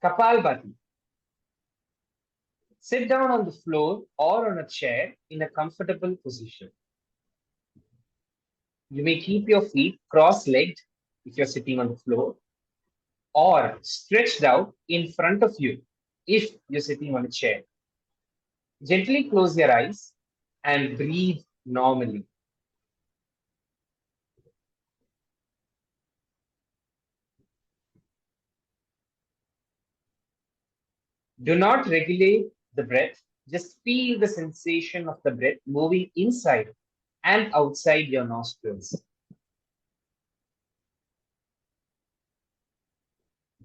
Kapalbatti. Sit down on the floor or on a chair in a comfortable position. You may keep your feet cross-legged if you're sitting on the floor or stretched out in front of you if you're sitting on a chair. Gently close your eyes and breathe normally. Do not regulate the breath, just feel the sensation of the breath moving inside and outside your nostrils.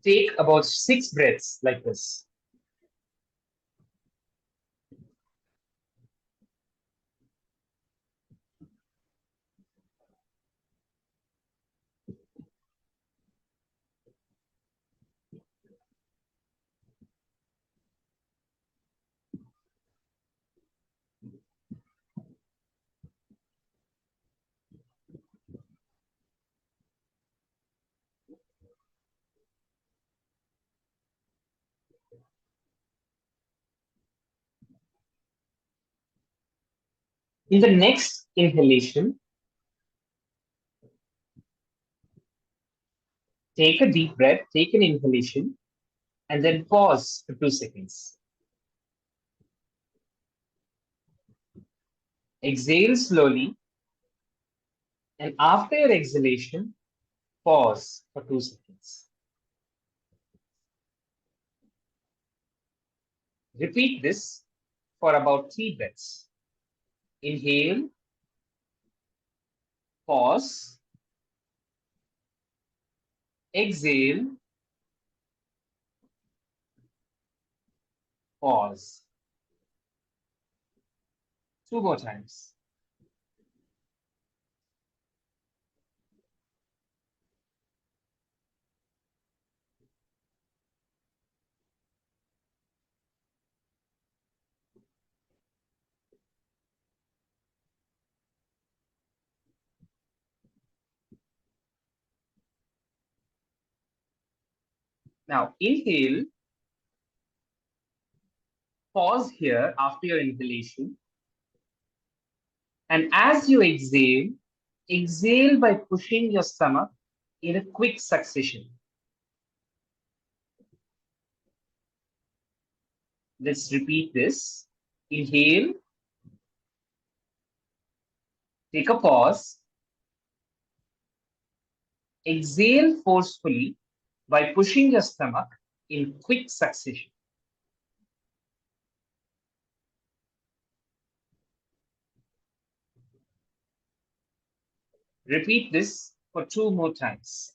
Take about 6 breaths like this. In the next inhalation, take a deep breath, take an inhalation, and then pause for 2 seconds. Exhale slowly, and after your exhalation, pause for 2 seconds. Repeat this for about 3 breaths. Inhale, pause, exhale, pause. 2 more times. Now, inhale, pause here after your inhalation. And as you exhale, exhale by pushing your stomach in a quick succession. Let's repeat this. Inhale, take a pause, exhale forcefully by pushing your stomach in quick succession. Repeat this for 2 more times.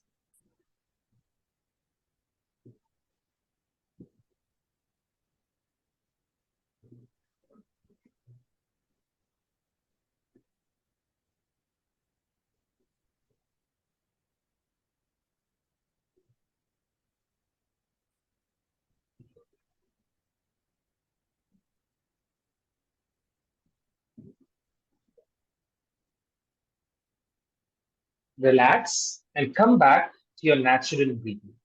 Relax and come back to your natural breathing.